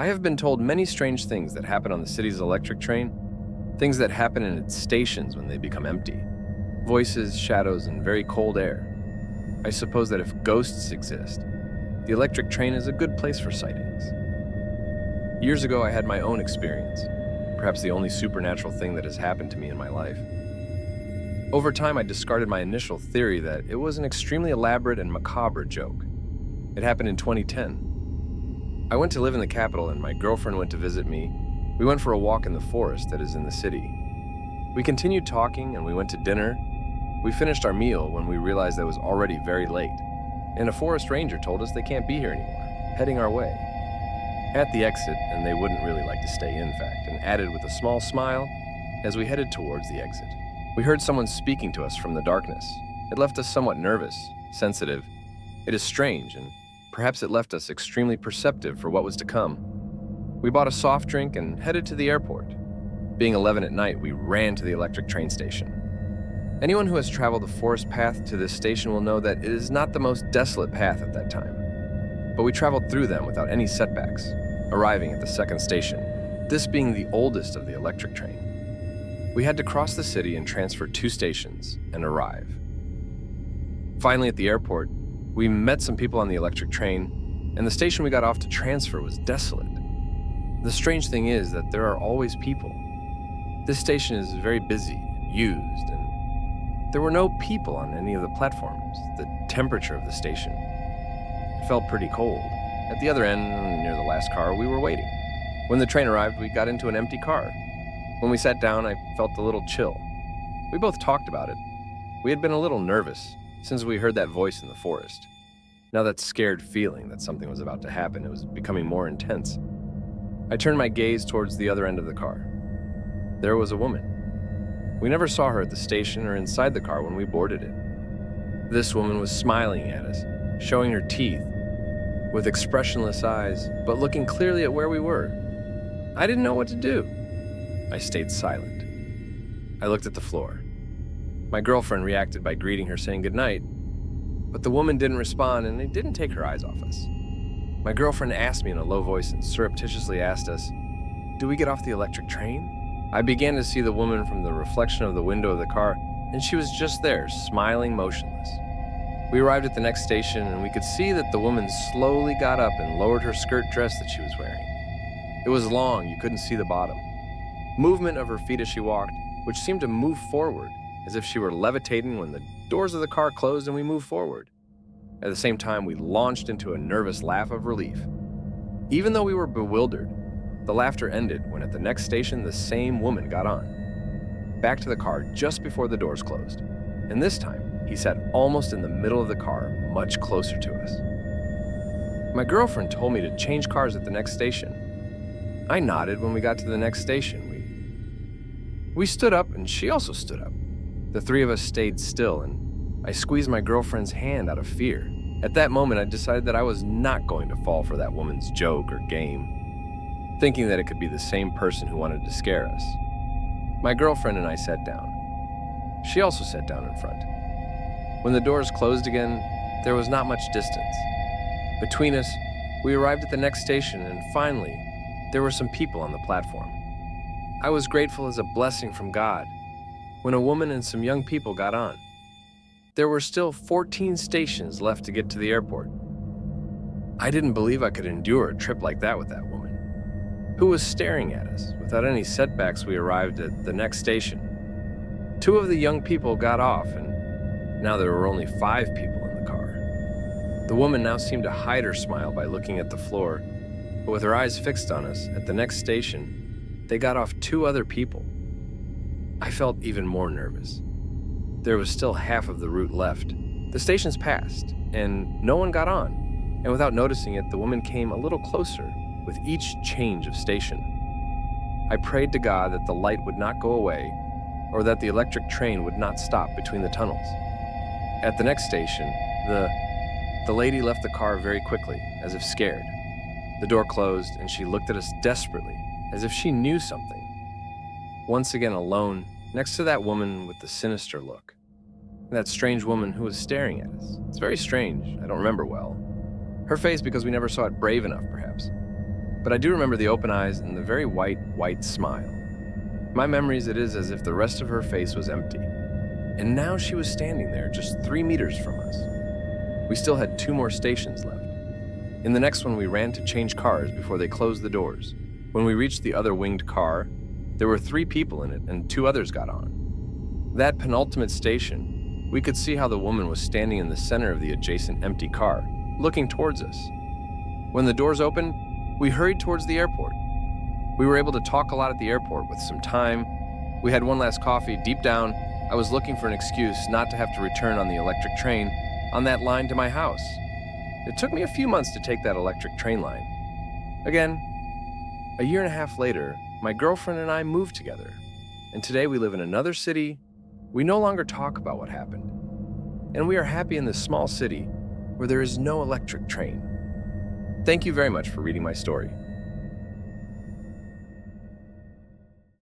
I have been told many strange things that happen on the city's electric train, things that happen in its stations when they become empty. Voices, shadows, and very cold air. I suppose that if ghosts exist, the electric train is a good place for sightings. Years ago, I had my own experience, perhaps the only supernatural thing that has happened to me in my life. Over time, I discarded my initial theory that it was an extremely elaborate and macabre joke. It happened in 2010. I went to live in the capital and my girlfriend went to visit me. We went for a walk in the forest that is in the city. We continued talking and we went to dinner. We finished our meal when we realized that it was already very late, and a forest ranger told us they can't be here anymore, heading our way. At the exit, and they wouldn't really like to stay in fact, and added with a small smile as we headed towards the exit. We heard someone speaking to us from the darkness. It left us somewhat nervous, sensitive. It is strange, and perhaps it left us extremely perceptive for what was to come. We bought a soft drink and headed to the airport. Being 11 at night, we ran to the electric train station. Anyone who has traveled the forest path to this station will know that it is not the most desolate path at that time. But we traveled through them without any setbacks, arriving at the second station, this being the oldest of the electric train. We had to cross the city and transfer 2 stations and arrive. Finally, at the airport, we met some people on the electric train, and the station we got off to transfer was desolate. The strange thing is that there are always people. This station is very busy, used, and there were no people on any of the platforms. The temperature of the station felt pretty cold. At the other end, near the last car, we were waiting. When the train arrived, we got into an empty car. When we sat down, I felt a little chill. We both talked about it. We had been a little nervous since we heard that voice in the forest. Now that scared feeling that something was about to happen, it was becoming more intense. I turned my gaze towards the other end of the car. There was a woman. We never saw her at the station or inside the car when we boarded it. This woman was smiling at us, showing her teeth, with expressionless eyes, but looking clearly at where we were. I didn't know what to do. I stayed silent. I looked at the floor. My girlfriend reacted by greeting her, saying goodnight, but the woman didn't respond and it didn't take her eyes off us. My girlfriend asked me in a low voice and surreptitiously asked us, "Do we get off the electric train?" I began to see the woman from the reflection of the window of the car, and she was just there, smiling motionless. We arrived at the next station, and we could see that the woman slowly got up and lowered her skirt dress that she was wearing. It was long, you couldn't see the bottom. Movement of her feet as she walked, which seemed to move forward, as if she were levitating when the doors of the car closed and we moved forward. At the same time, we launched into a nervous laugh of relief. Even though we were bewildered, the laughter ended when at the next station the same woman got on, back to the car just before the doors closed. And this time, he sat almost in the middle of the car, much closer to us. My girlfriend told me to change cars at the next station. I nodded when we got to the next station. We stood up and she also stood up. The 3 of us stayed still and I squeezed my girlfriend's hand out of fear. At that moment, I decided that I was not going to fall for that woman's joke or game, thinking that it could be the same person who wanted to scare us. My girlfriend and I sat down. She also sat down in front. When the doors closed again, there was not much distance. Between us, we arrived at the next station, and finally, there were some people on the platform. I was grateful as a blessing from God when a woman and some young people got on. There were still 14 stations left to get to the airport. I didn't believe I could endure a trip like that with that woman, who was staring at us. Without any setbacks, we arrived at the next station. 2 of the young people got off, and now there were only 5 people in the car. The woman now seemed to hide her smile by looking at the floor, but with her eyes fixed on us, at the next station, they got off 2 other people. I felt even more nervous. There was still half of the route left. The stations passed, and no one got on, and without noticing it, the woman came a little closer with each change of station. I prayed to God that the light would not go away, or that the electric train would not stop between the tunnels. At the next station, the lady left the car very quickly, as if scared. The door closed, and she looked at us desperately, as if she knew something. Once again alone, next to that woman with the sinister look. That strange woman who was staring at us. It's very strange, I don't remember well. Her face because we never saw it brave enough, perhaps. But I do remember the open eyes and the very white smile. My memories, it is as if the rest of her face was empty. And now she was standing there just 3 meters from us. We still had 2 more stations left. In the next one, we ran to change cars before they closed the doors. When we reached the other winged car, there were 3 people in it and 2 others got on. That penultimate station, we could see how the woman was standing in the center of the adjacent empty car, looking towards us. When the doors opened, we hurried towards the airport. We were able to talk a lot at the airport with some time. We had one last coffee. Deep down, I was looking for an excuse not to have to return on the electric train on that line to my house. It took me a few months to take that electric train line. Again, a year and a half later, my girlfriend and I moved together. And today we live in another city. We no longer talk about what happened. And we are happy in this small city where there is no electric train. Thank you very much for reading my story.